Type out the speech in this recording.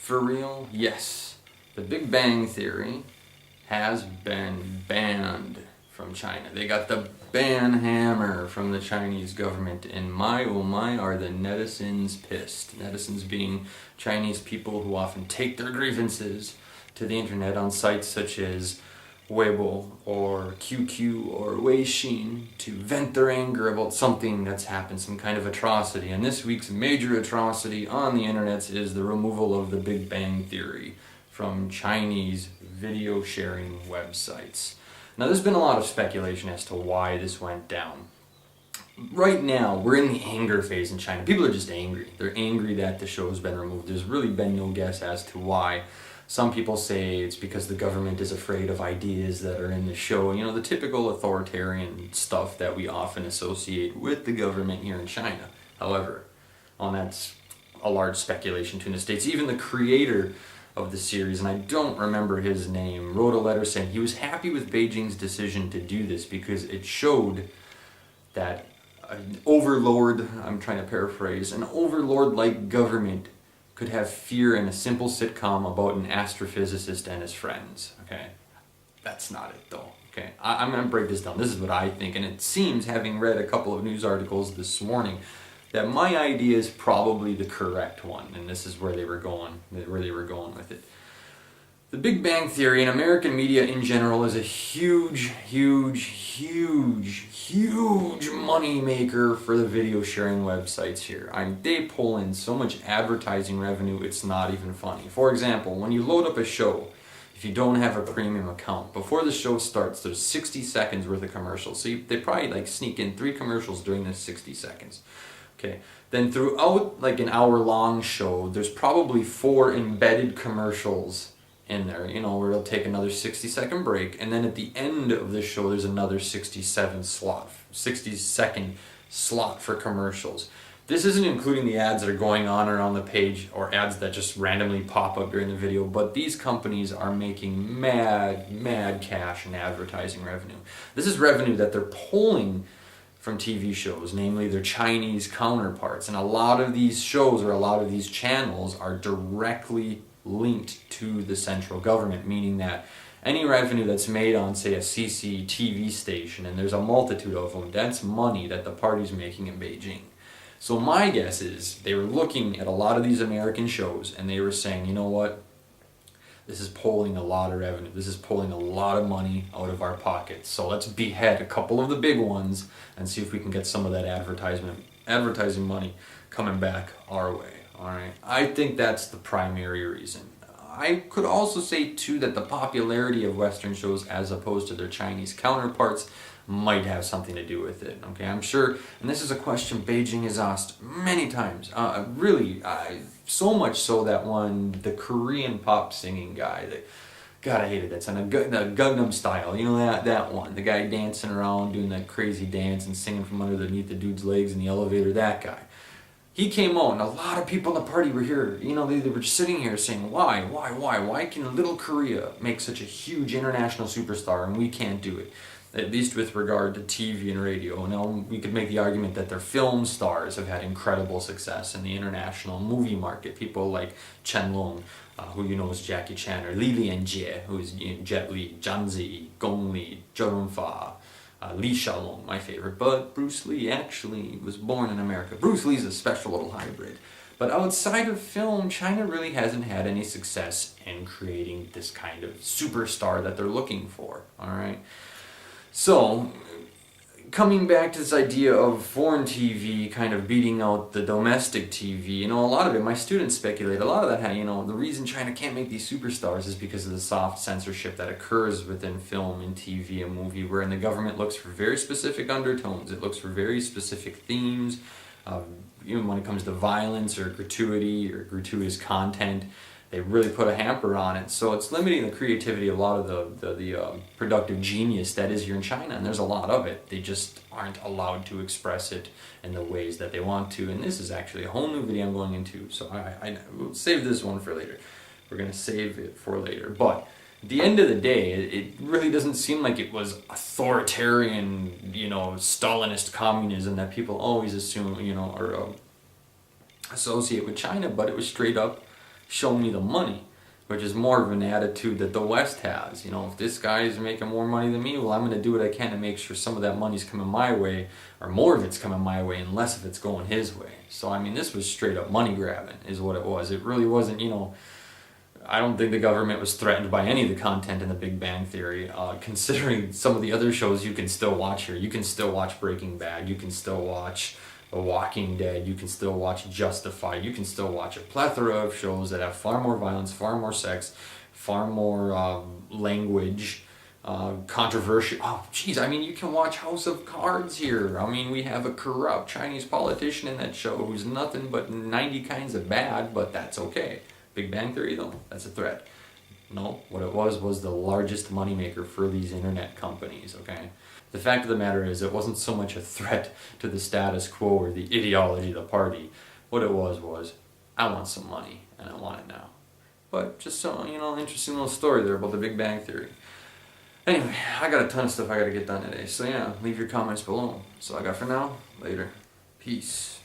For real? Yes. The Big Bang Theory has been banned from China. They got the ban hammer from the Chinese government, and my oh my are the netizens pissed. Netizens being Chinese people who often take their grievances to the internet on sites such as Weibo or QQ or Weixin to vent their anger about something that's happened, some kind of atrocity. And this week's major atrocity on the internet is the removal of the Big Bang Theory from Chinese video sharing websites. Now, there's been a lot of speculation as to why this went down. Right now, we're in the anger phase in China. People are just angry. They're angry that the show has been removed. There's really been no guess as to why. Some people say it's because the government is afraid of ideas that are in the show. You know, the typical authoritarian stuff that we often associate with the government here in China. However, that's a large speculation too in the States. Even the creator of the series, and I don't remember his name, wrote a letter saying he was happy with Beijing's decision to do this because it showed that an overlord, I'm trying to paraphrase, an overlord-like government could have fear in a simple sitcom about an astrophysicist and his friends. Okay, that's not it though. Okay, I'm going to break this down. This is what I think, and it seems, having read a couple of news articles this morning, that my idea is probably the correct one, and this is where they were going with it. The Big Bang Theory and American media in general is a huge money maker for the video sharing websites here. They pull in so much advertising revenue, it's not even funny. For example, when you load up a show, if you don't have a premium account, before the show starts, there's 60 seconds worth of commercials. So they probably sneak in 3 commercials during this 60 seconds. Okay, then throughout an hour-long show, there's probably 4 embedded commercials in there, where it'll take another 60-second break, and then at the end of the show, there's another 60-second slot for commercials. This isn't including the ads that are going on around the page or ads that just randomly pop up during the video, but these companies are making mad cash in advertising revenue. This is revenue that they're pulling from TV shows, namely their Chinese counterparts. And a lot of these shows or a lot of these channels are directly linked to the central government, meaning that any revenue that's made on, say, a CCTV station, and there's a multitude of them, that's money that the party's making in Beijing. So my guess is they were looking at a lot of these American shows and they were saying, you know what? This is pulling a lot of revenue. This is pulling a lot of money out of our pockets. So let's behead a couple of the big ones and see if we can get some of that advertising money coming back our way. All right. I think that's the primary reason. I could also say too that the popularity of Western shows as opposed to their Chinese counterparts might have something to do with it. Okay, I'm sure, and this is a question Beijing has asked many times. So much so that the Korean pop singing guy, God, I hated that song, the Gangnam Style, that one, the guy dancing around doing that crazy dance and singing from underneath the dude's legs in the elevator, that guy. He came out, and a lot of people in the party were here. They were just sitting here saying, why can little Korea make such a huge international superstar and we can't do it? At least with regard to TV and radio. Now, we could make the argument that their film stars have had incredible success in the international movie market. People like Chen Long, who is Jackie Chan, or Li Lianjie, who is Jet Li, Zhang Zi, Gong Li, Zhou Runfa, Li Xiaolong, my favorite. But Bruce Lee actually was born in America. Bruce Lee's a special little hybrid. But outside of film, China really hasn't had any success in creating this kind of superstar that they're looking for. All right. So, coming back to this idea of foreign TV kind of beating out the domestic TV, a lot of it, my students speculate, a lot of that, the reason China can't make these superstars is because of the soft censorship that occurs within film and TV and movie, wherein the government looks for very specific undertones, it looks for very specific themes, when it comes to violence or gratuity or gratuitous content. They really put a hamper on it, so it's limiting the creativity of a lot of the productive genius that is here in China, and there's a lot of it. They just aren't allowed to express it in the ways that they want to, and this is actually a whole new video I'm going into, so I will save this one for later. We're going to save it for later, but at the end of the day, it really doesn't seem like it was authoritarian, Stalinist communism that people always assume, or associate with China, but it was straight up show me the money, which is more of an attitude that the West has. You know, if this guy is making more money than me, well, I'm going to do what I can to make sure some of that money's coming my way, or more of it's coming my way, and less of it's going his way. So, I mean, this was straight up money grabbing, is what it was. It really wasn't, you know, I don't think the government was threatened by any of the content in The Big Bang Theory. Considering some of the other shows you can still watch here. You can still watch Breaking Bad. You can still watch The Walking Dead. You can still watch Justified. You can still watch a plethora of shows that have far more violence, far more sex, far more language, controversial. Oh, geez, I mean, you can watch House of Cards here. I mean, we have a corrupt Chinese politician in that show who's nothing but 90 kinds of bad, but that's okay. Big Bang Theory, though, that's a threat. No, what it was the largest moneymaker for these internet companies, okay? The fact of the matter is, it wasn't so much a threat to the status quo or the ideology of the party. What it was, I want some money, and I want it now. But just so, you know, interesting little story there about the Big Bang Theory. Anyway, I got a ton of stuff I gotta get done today, so yeah, leave your comments below. So I got for now, later. Peace.